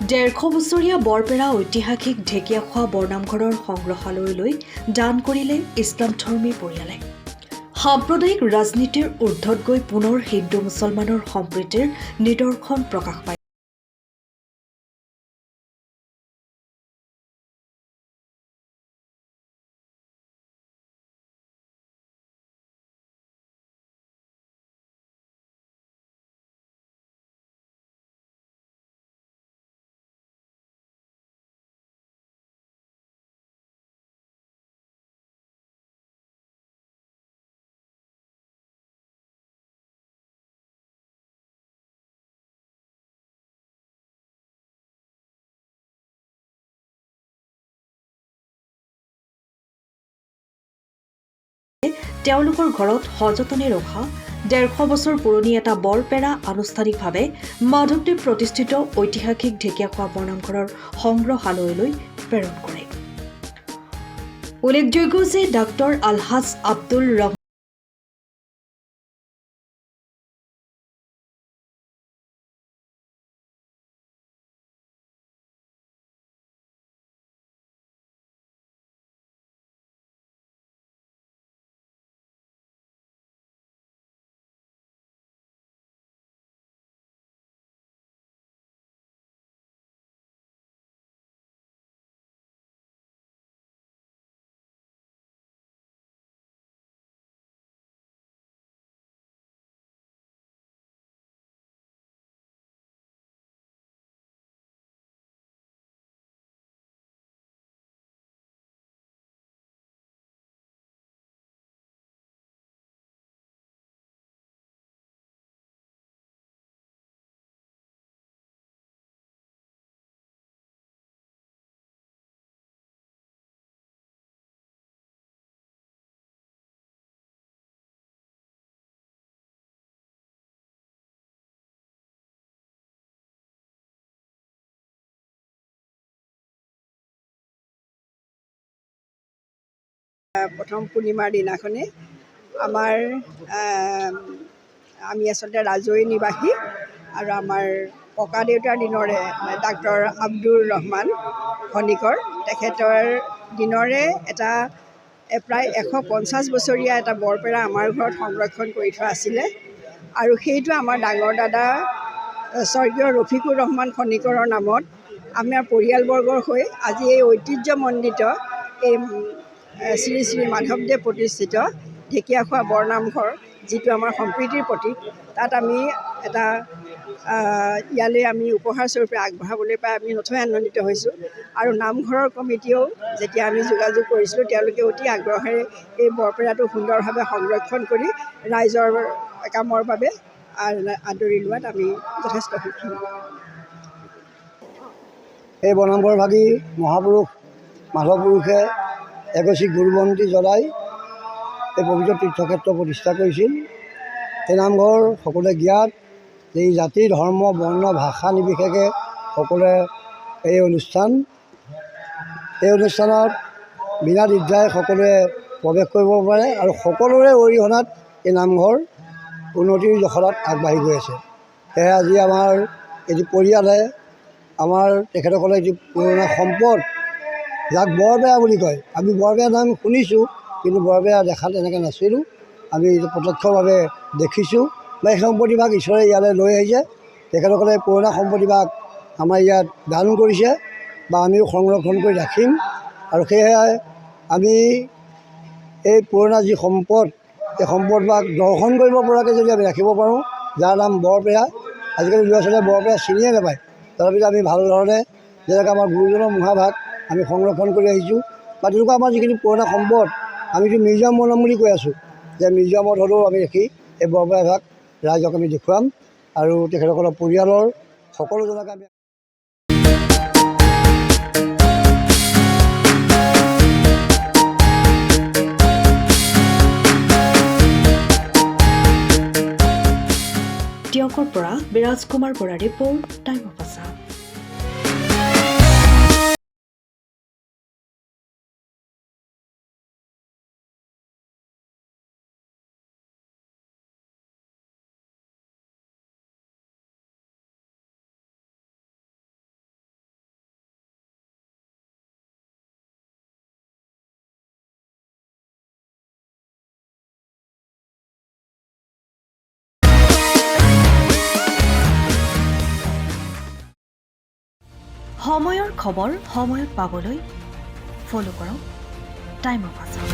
150 বছৰীয়া বৰপেৰা ঐতিহাসিক ঢেকীয়াখোৱা বৰনামঘৰৰ সংগ্ৰহালয়লৈ দান কৰিলে ইছলাম ধৰ্মী পৰিয়ালে। সাম্প্ৰদায়িক ৰাজনীতিৰ ঊৰ্ধত গৈ পুনৰ হিন্দু মুছলমানৰ সম্প্ৰীতিৰ নিদৰ্শন প্ৰকাশ পায়। তেওঁলোকৰ ঘৰত সযতনে ৰখা 150 বছৰ পুৰণি এটা বৰপেৰা আনুষ্ঠানিকভাৱে মাধৱদেৱ প্ৰতিষ্ঠিত ঐতিহাসিক ঢেকীয়াখোৱা বৰনামঘৰৰ সংগ্ৰহালয়লৈ প্ৰেৰণ কৰে। উল্লেখযোগ্য যে ডাক্তৰ আলহাজ আব্দুল ৰহমান প্ৰথম পূৰ্ণিমাৰ দিনাখনে আমি আচলতে ৰাজৌৰি নিবাসী আৰু আমাৰ ককা দেউতাৰ দিনৰে ডাক্তৰ আব্দুল ৰহমান খনিকৰ তেখেতৰ দিনৰে এটা প্ৰায় 150 বছৰীয়া এটা বৰপেৰা আমাৰ ঘৰত সংৰক্ষণ কৰি থোৱা আছিলে আৰু সেইটো আমাৰ ডাঙৰ দাদা স্বৰ্গীয় ৰফিকুৰ ৰহমান খনিকৰৰ নামত আমাৰ পৰিয়ালবৰ্গৰ হৈ আজি এই ঐতিহ্যমণ্ডিত এই শ্ৰী শ্ৰী মাধৱদেৱ প্ৰতিষ্ঠিত ঢেকীয়াখোৱা বৰনামঘৰ যিটো আমাৰ সম্প্ৰীতিৰ প্ৰতীক, তাত আমি এটা ইয়ালৈ আমি উপহাৰ স্বৰূপে আগবঢ়াবলৈ পাই আমি নথৈ আনন্দিত হৈছোঁ। আৰু নামঘৰৰ কমিটিয়েও যেতিয়া আমি যোগাযোগ কৰিছিলোঁ, তেওঁলোকে অতি আগ্ৰহেৰে এই বৰপেৰাটো সুন্দৰভাৱে সংৰক্ষণ কৰি ৰাইজৰ কামৰ বাবে আদৰি লোৱাত আমি যথেষ্ট সুখী। এই বৰনামঘৰ ভাগি মহাপুৰুষ মাধৱপুৰুষে এগছি গুৰুবন্তি জ্বলাই এই পবিত্ৰ তীৰ্থক্ষেত্ৰ প্ৰতিষ্ঠা কৰিছিল। এই নামঘৰ সকলোৱে জ্ঞাত, এই জাতি ধৰ্ম বৰ্ণ ভাষা নিৰ্বিশেষে সকলোৱে এই অনুষ্ঠানত বিনা দ্বিধাই সকলোৱে প্ৰৱেশ কৰিব পাৰে আৰু সকলোৰে অৰিহণাত এই নামঘৰ উন্নতিৰ জখলাত আগবাঢ়ি গৈ আছে। সেয়ে আজি আমাৰ এটি পৰিয়ালে আমাৰ তেখেতসকলে এটি পুৰণা সম্পদ, যাক বৰপেৰা বুলি কয়, আমি বৰপেৰা নাম শুনিছোঁ কিন্তু বৰপেৰা দেখাত এনেকৈ নাছিলোঁ, আমি প্ৰত্যক্ষভাৱে দেখিছোঁ বা এই সম্পত্তিভাগ ঈশ্বৰে ইয়ালৈ লৈ আহিছে। তেখেতসকলে পুৰণা সম্পত্তিভাগ আমাৰ ইয়াত দান কৰিছে বা আমিও সংৰক্ষণ কৰি ৰাখিম আৰু সেয়েহে আমি এই পুৰণা যি সম্পদ, এই সম্পদভাগ দৰ্শন কৰিব পৰাকৈ যদি আমি ৰাখিব পাৰোঁ, যাৰ নাম বৰপেৰা, আজিকালি ল'ৰা ছোৱালীয়ে বৰপেৰা চিনিয়ে নাপায়, তথাপিতো আমি ভাল ধৰণে যেনেকৈ আমাৰ গুৰুজনৰ মুখাভাগ আমি সংৰক্ষণ কৰি আহিছোঁ বা তেনেকুৱা আমাৰ যিখিনি পুৰণা সম্পদ আমিতো মিউজিয়াম বনাম বুলি কৈ আছোঁ, যে মিউজিয়ামত হ'লেও আমি ৰাখি এই বৰপেৰাভাগ ৰাইজক আমি দেখুৱাম আৰু তেখেতসকলৰ পৰিয়ালৰ সকলোজনকে আমি টিয়কৰ পৰা বিৰাজ Kumar Bora report, time of Assam. সময়ৰ খবৰ সময়ত পাবলৈ ফ'ল' কৰক টাইম অফ আছাম।